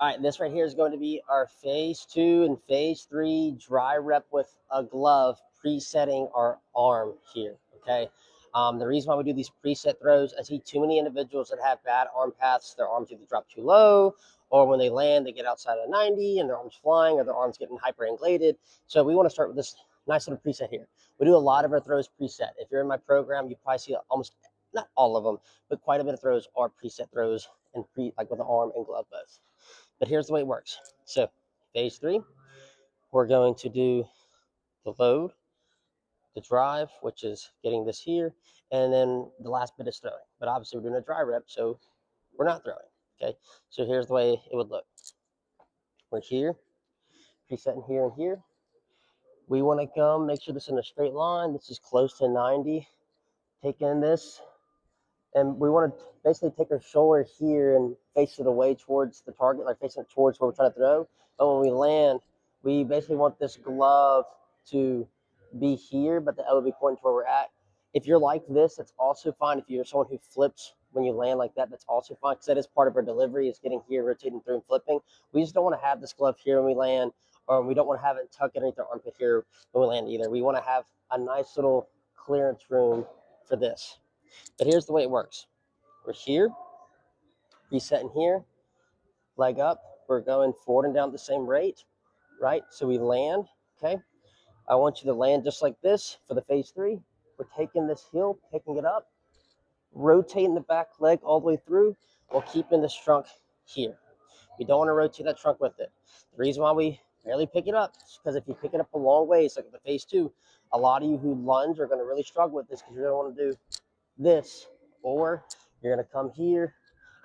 All right, this right here is going to be our phase 2 and phase 3 dry rep with a glove, presetting our arm here, okay? The reason why we do these preset throws, I see too many individuals that have bad arm paths. Their arms either drop too low, or when they land, they get outside of 90 and their arms flying, or their arms getting hyper-angulated. So we want to start with this nice little preset here. We do a lot of our throws preset. If you're in my program, you probably see almost, not all of them, but quite a bit of throws are preset throws, and like with the arm and glove both. But here's the way it works. So phase 3, we're going to do the load, the drive, which is getting this here, and then the last bit is throwing. But obviously we're doing a dry rep, so we're not throwing. Okay, so here's the way it would look. We're here, presetting here and here. We want to come, make sure this is in a straight line. This is close to 90. Taking this, and we want to basically take our shoulder here and face it away towards the target, like facing it towards where we're trying to throw. But when we land, we basically want this glove to be here, but the elbow be pointing to where we're at. If you're like this, that's also fine. If you're someone who flips when you land like that, that's also fine, because that is part of our delivery, is getting here, rotating through, and flipping. We just don't want to have this glove here when we land, or we don't want to have it tucked underneath our armpit here when we land either. We want to have a nice little clearance room for this. But here's the way it works. We're here, resetting here, leg up. We're going forward and down at the same rate, right? So we land, okay? I want you to land just like this for the phase 3. We're taking this heel, picking it up, rotating the back leg all the way through while keeping this trunk here. We don't want to rotate that trunk with it. The reason why we barely pick it up is because if you pick it up a long ways, like the phase 2, a lot of you who lunge are going to really struggle with this, because you're going to want to do this, or you're going to come here,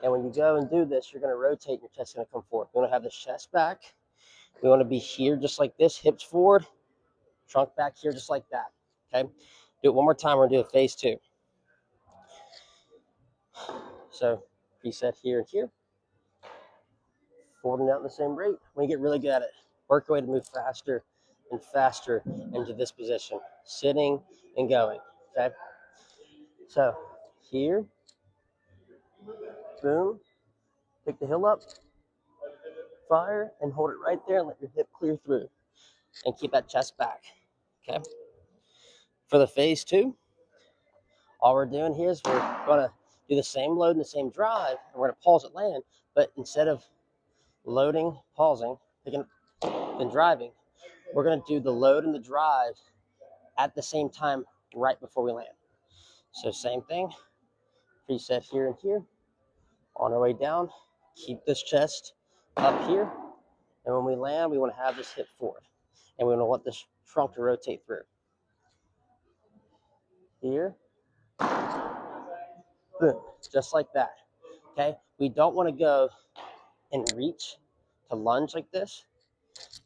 and when you go and do this, you're going to rotate and your chest is going to come forward. We want to have the chest back. We want to be here just like this, hips forward, trunk back here just like that, okay? Do it one more time. We're going to do a phase 2. So reset here and here, forward and out in the same rate. When you get really good at it, work your way to move faster and faster into this position, sitting and going, okay? So here, boom, pick the heel up, fire, and hold it right there and let your hip clear through, and keep that chest back, okay? For the phase 2, all we're doing here is we're going to do the same load and the same drive, and we're going to pause at land, but instead of loading, pausing, picking, then driving, we're going to do the load and the drive at the same time right before we land. So same thing, preset here and here. On our way down, keep this chest up here, and when we land, we want to have this hip forward, and we want this trunk to rotate through. Here, boom, just like that, okay? We don't want to go and reach to lunge like this,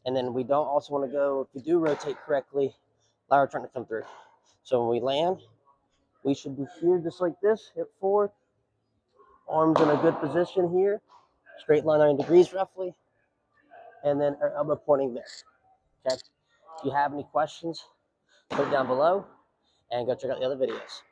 and then we don't also want to go, if we do rotate correctly, allow our trunk to come through. So when we land, we should be here just like this, hip forward, arms in a good position here, straight line 90 degrees roughly, and then our elbow pointing there, okay? If you have any questions, put it down below, and go check out the other videos.